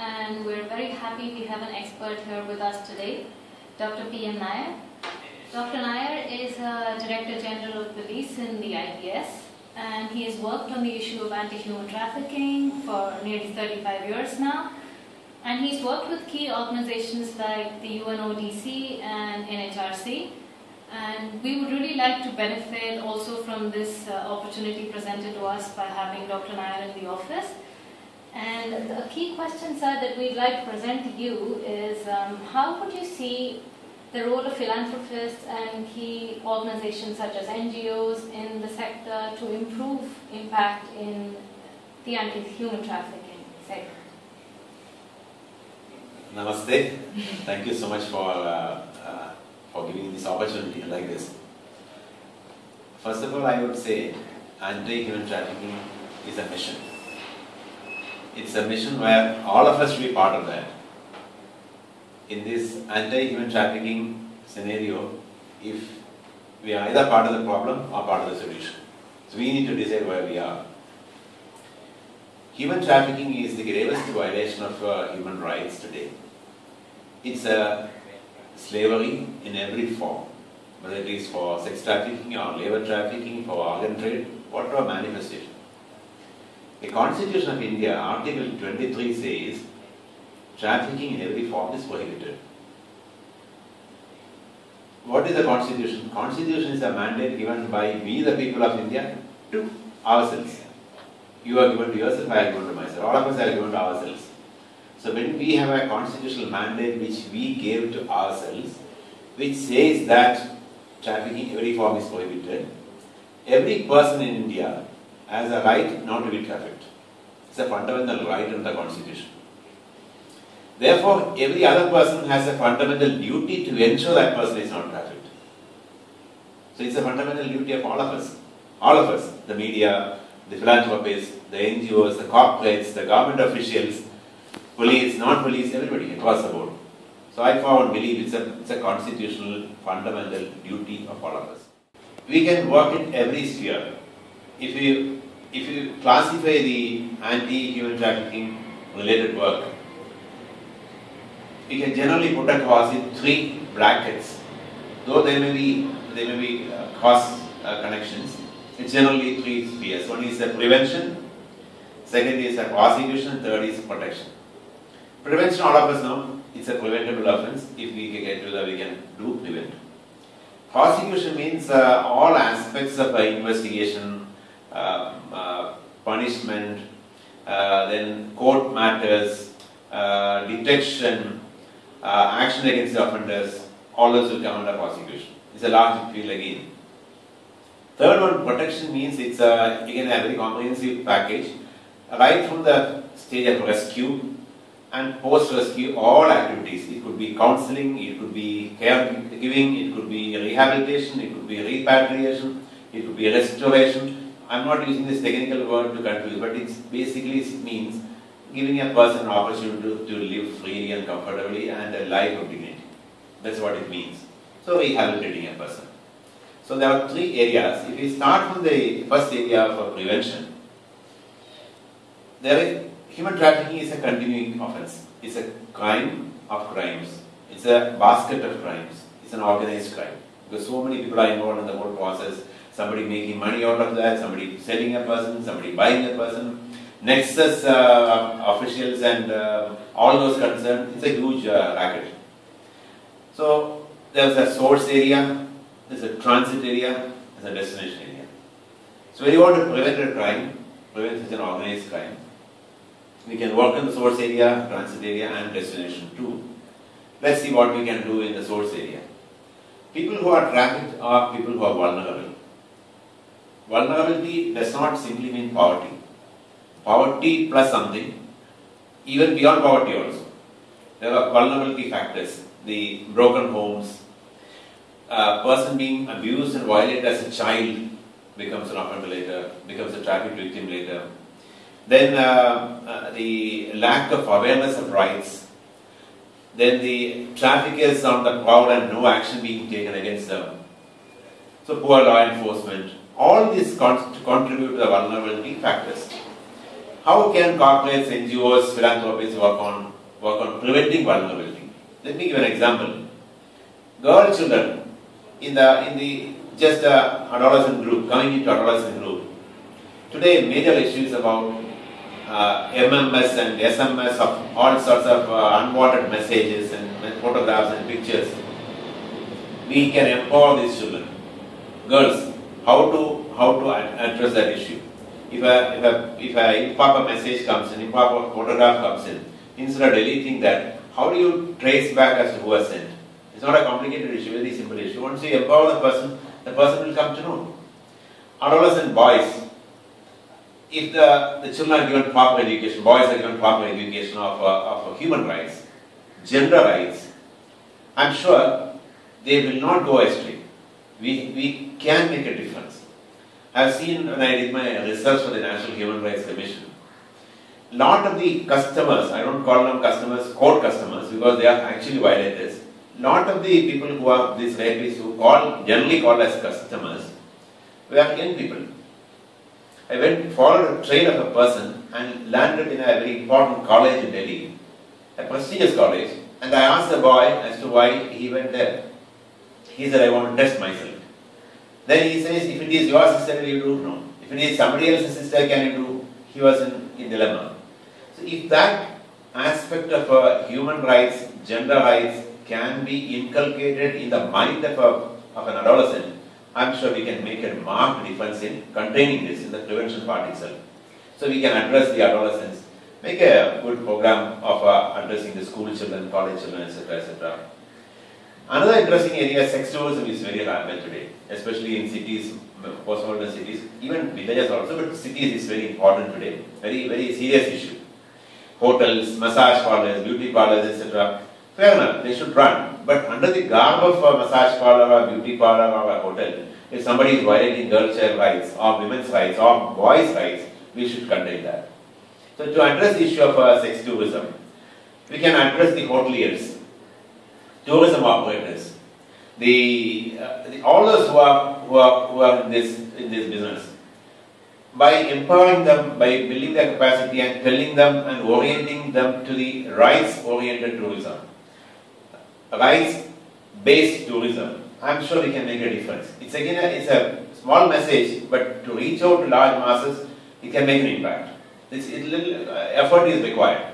and we're very happy we have an expert here with us today, Dr. PM Nair. Dr. Nair is a Director General of Police in the IPS, and he has worked on the issue of anti-human trafficking for nearly 35 years now. And he's worked with key organizations like the UNODC and NHRC. And we would really like to benefit also from this opportunity presented to us by having Dr. Nair in the office. And the key question, sir, that we'd like to present to you is how would you see the role of philanthropists and key organizations such as NGOs in the sector to improve impact in the anti-human trafficking sector? Namaste. Thank you so much for giving this opportunity like this. First of all, I would say anti-human trafficking is a mission. It's a mission where all of us should be part of that. In this anti-human trafficking scenario, if we are either part of the problem or part of the solution. So we need to decide where we are. Human trafficking is the gravest violation of human rights today. It's a slavery in every form, whether it is for sex trafficking or labor trafficking, for organ trade, whatever manifestation. The Constitution of India, Article 23 says, trafficking in every form is prohibited. What is the Constitution? Constitution is a mandate given by we, the people of India, to ourselves. You are given to yourself, I am given to myself. All of us are given to ourselves. So when we have a constitutional mandate which we gave to ourselves, which says that trafficking in every form is prohibited, every person in India has a right not to be trafficked. It's a fundamental right in the Constitution. Therefore, every other person has a fundamental duty to ensure that person is not trafficked. So it's a fundamental duty of all of us, the media, the philanthropists, the NGOs, the corporates, the government officials, police, non-police, everybody across the board. So I believe it's a constitutional fundamental duty of all of us. We can work in every sphere. If you classify the anti-human trafficking related work, we can generally put across in three brackets. Though there may be cross connections, it's generally three spheres. One is the prevention, second is the prosecution, third is protection. Prevention, all of us know, it's a preventable offense. If we can get to that, we can do prevent. Prosecution means all aspects of investigation, punishment, then court matters, detection, action against the offenders, all those will come under prosecution. It's a large field again. Third one, protection means it's again a very comprehensive package, right from the stage of rescue and post-rescue, all activities. It could be counseling, it could be care giving, it could be rehabilitation, it could be repatriation, it could be restoration. I'm not using this technical word to confuse, but it basically means giving a person an opportunity to live freely and comfortably and a life of dignity. That's what it means. So rehabilitating a person. So there are three areas. If we start from the first area for prevention, human trafficking is a continuing offense. It's a crime of crimes. It's a basket of crimes. It's an organized crime. Because so many people are involved in the whole process. Somebody making money out of that, somebody selling a person, somebody buying a person. Nexus officials and all those concerned, it's a huge racket. So there's a source area, there's a transit area, there's a destination area. So when you want to prevent a crime, prevent such an organized crime, we can work in the source area, transit area and destination too. Let's see what we can do in the source area. People who are trafficked are people who are vulnerable. Vulnerability does not simply mean poverty. Poverty plus something, even beyond poverty also. There are vulnerability factors, the broken homes, a person being abused and violated as a child becomes an offender later, becomes a trafficked victim later. Then the lack of awareness of rights. Then the traffickers on the prowl and no action being taken against them. So poor law enforcement. All these contribute to the vulnerability factors. How can corporates, NGOs, philanthropists work on work on preventing vulnerability. Let me give an example. Girl children in the just adolescent group, coming into adolescent group. Today, major issues about MMS and SMS of all sorts of unwanted messages and photographs and pictures. We can empower these children, girls, how to address that issue. If a improper message comes in, improper photograph comes in, instead of deleting that, how do you trace back as to who has sent? It's not a complicated issue, very simple issue. Once you empower the person will come to know. Adolescent boys, if the children are given proper education, boys are given proper education of human rights, gender rights, I'm sure they will not go astray. We can make a difference. I've seen when I did my research for the National Human Rights Commission, a lot of the customers, I don't call them customers, court customers, because they are actually violators. Lot of the people who are these rapists who generally called as customers, were young people. I followed a trail of a person and landed in a very important college in Delhi, a prestigious college, and I asked the boy as to why he went there. He said, I want to test myself. Then he says, if it is your sister, will you do? No. If it is somebody else's sister, can you do? He was in dilemma. So if that aspect of human rights, gender rights, can be inculcated in the mind of an adolescent, I'm sure we can make a marked difference in containing this in the prevention part itself. So we can address the adolescents, make a good program of addressing the school children, college children, etc., etc. Another interesting area, sex tourism is very rampant today, especially in cities, post-modern cities, even villages also, but cities is very important today, very, very serious issue. Hotels, massage parlors, beauty parlors, etc. Fair enough, they should run. But under the garb of a massage parlor or beauty parlor or a hotel, if somebody is violating girl child rights or women's rights or boys' rights, we should contain that. So to address the issue of sex tourism, we can address the hoteliers, tourism operators, all those who are in this business. By empowering them, by building their capacity and telling them and orienting them to the rights-oriented tourism, rights-based tourism, I'm sure we can make a difference. It's a small message, but to reach out to large masses, it can make an impact. Little effort is required.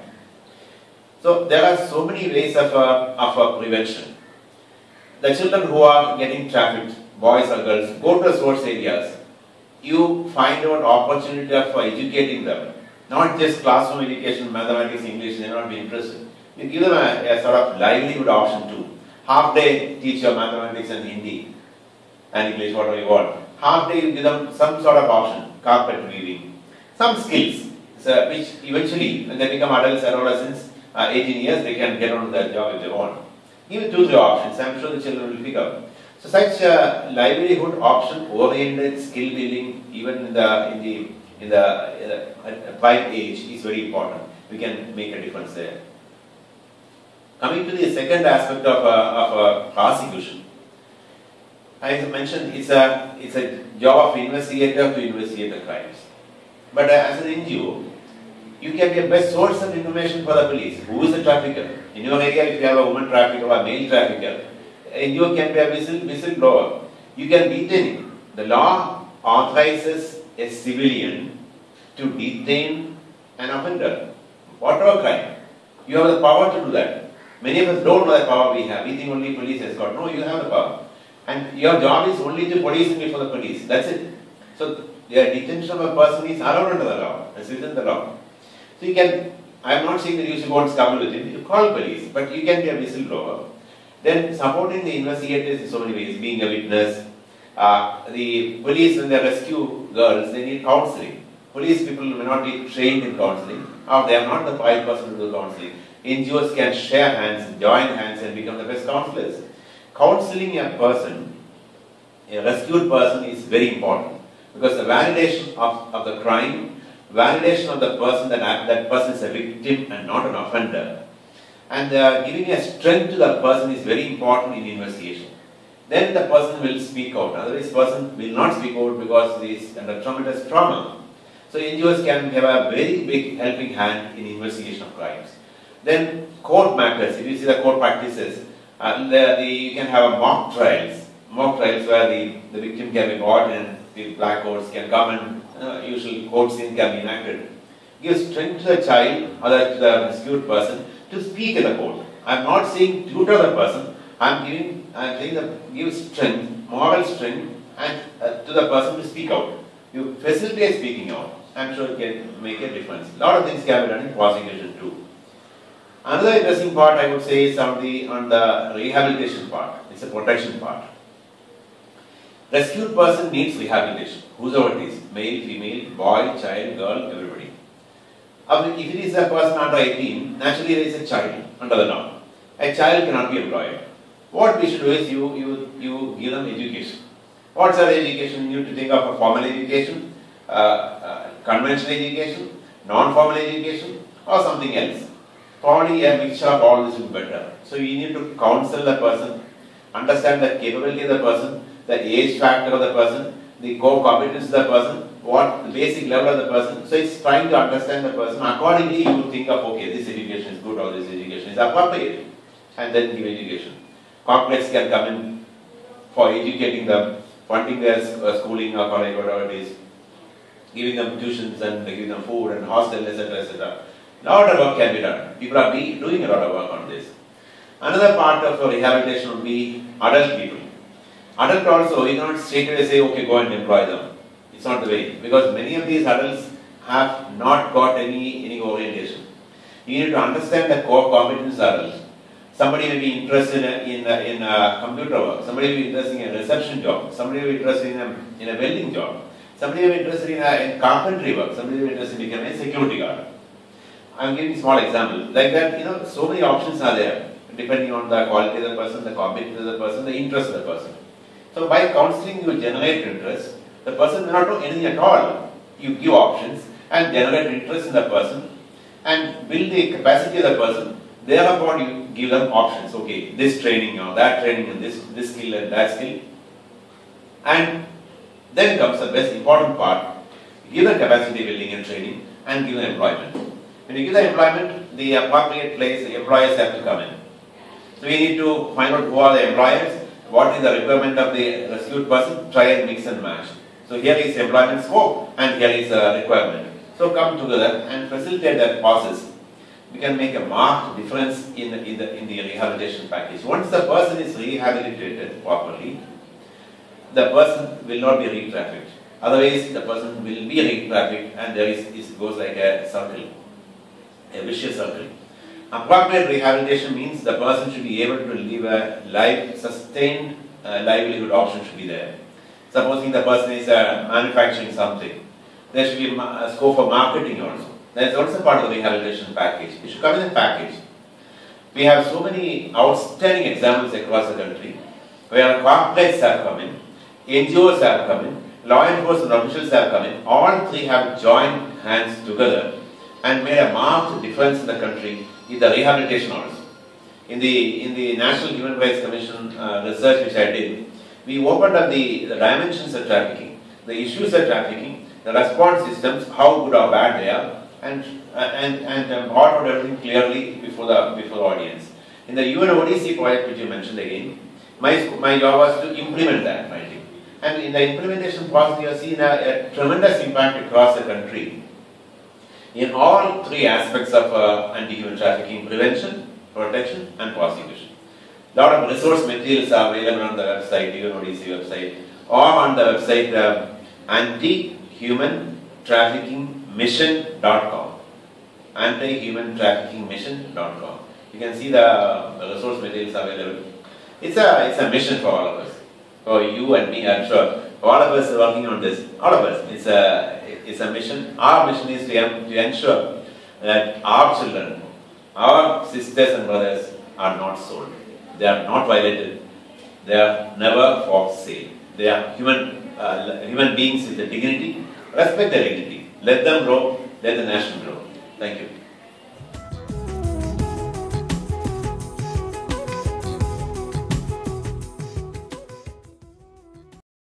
So there are so many ways of prevention. The children who are getting trafficked, boys or girls, go to the source areas. You find out opportunity for educating them, not just classroom education, mathematics, English, they may not be interested. You give them a sort of livelihood option too. Half day teach your mathematics and Hindi and English, whatever you want. Half day you give them some sort of option, carpet weaving, some skills, which eventually when they become adults, adolescents, 18 years, they can get on to that job if they want. Give 2-3 options, I'm sure the children will pick up. So such livelihood option oriented skill building, even in the prime age, is very important. We can make a difference there. Coming to the second aspect of prosecution, as I mentioned, it's a job of investigator to investigate the crimes. But as an NGO, you can be a best source of information for the police. Who is the trafficker? In your area, if you have a woman trafficker or a male trafficker, NGO can be a whistleblower. You can detain him. The law authorizes a civilian to detain an offender, whatever crime. You have the power to do that. Many of us don't know the power we have. We think only police has got. No, you have the power. And your job is only to police him before the police. That's it. So the detention of a person is allowed under the law. That's within the law. So you can, I am not saying that you should go and stumble with him. You call police, but you can be a whistleblower. Then supporting the investigators in so many ways, being a witness. The police, when they rescue girls, they need counseling. Police people may not be trained in counseling, or they are not the right person to do counseling. NGOs can share hands, join hands, and become the best counselors. Counseling a person, a rescued person, is very important because the validation of the crime, validation of the person that person is a victim and not an offender, and giving a strength to that person is very important in investigation. Then the person will speak out. Otherwise, the person will not speak out because he is under traumatized trauma. So NGOs can have a very big helping hand in investigation of crimes. Then court matters. If you see the court practices, you can have a mock trials where the victim can be brought and the black courts can come and usual court scene can be enacted. Gives strength to the child or the rescued person to speak in the court. I am not saying tutor the person. I am saying that give strength, moral strength, and to the person to speak out. You facilitate speaking out. I am sure it can make a difference. A lot of things can be done in prosecution too. Another interesting part I would say is on the rehabilitation part. It's a protection part. Rescued person needs rehabilitation. Whosoever it is, male, female, boy, child, girl, everybody. If it is a person under 18, naturally there is a child under the law. A child cannot be employed. What we should do is you give them education. What sort of education? You need to think of a formal education, conventional education, non-formal education, or something else. Probably a mixture of all this will be better. So you need to counsel the person, understand the capability of the person, the age factor of the person, the core competence of the person, what the basic level of the person. So it's trying to understand the person. Accordingly, you think of, okay, this education is good or this education is appropriate, and then give education. Corporates can come in for educating them, funding their schooling or college, whatever it is, giving them tuitions and giving them food and hostel, etc., etc. A lot of work can be done. People are doing a lot of work on this. Another part of rehabilitation would be adult people. Adult also, you cannot straight away say, okay, go and employ them. It's not the way. Because many of these adults have not got any orientation. You need to understand the core competence of adults. Somebody may be interested in computer work. Somebody may be interested in a reception job. Somebody may be interested in a welding job. Somebody may be interested in carpentry work. Somebody may be interested in becoming a security guard. I am giving small examples. Like that, so many options are there, depending on the quality of the person, the competence of the person, the interest of the person. So by counseling, you generate interest. The person may not know anything at all. You give options and generate interest in the person and build the capacity of the person. Thereupon you give them options. Okay, this training or that training and this skill and that skill. And then comes the best important part. Give them capacity building and training and give them employment. When you give the employment, the appropriate place, the employers have to come in. So we need to find out who are the employers, what is the requirement of the rescued person, try and mix and match. So here is employment scope and here is a requirement. So come together and facilitate that process. We can make a marked difference in the rehabilitation package. Once the person is rehabilitated properly, the person will not be re-trafficked. Otherwise, the person will be re-trafficked and it goes like a circle, a vicious circle. Appropriate rehabilitation means the person should be able to live a sustained livelihood option should be there. Supposing the person is manufacturing something, there should be a scope for marketing also. That is also part of the rehabilitation package. It should come in a package. We have so many outstanding examples across the country where corporates have come in, NGOs have come in, law enforcement officials have come in. All three have joined hands together and made a marked difference in the country in the rehabilitation also. In the National Human Rights Commission research which I did, we opened up the dimensions of trafficking, the issues of trafficking, the response systems, how good or bad they are, and brought out everything clearly before the audience. In the UNODC project which you mentioned again, my job was to implement that finding. And in the implementation process, you have seen a tremendous impact across the country in all three aspects of anti-human trafficking: prevention, protection, and prosecution. A lot of resource materials are available on the website, UNODC website, or on the website anti-human-trafficking-mission.com. anti-human-trafficking-mission.com. You can see the resource materials available. It's a mission for all of us, for you and me. I'm sure all of us are working on this. All of us. It's a mission. Our mission is to ensure that our children, our sisters and brothers are not sold. They are not violated. They are never for sale. They are human beings with the dignity. Respect their dignity. Let them grow. Let the nation grow. Thank you.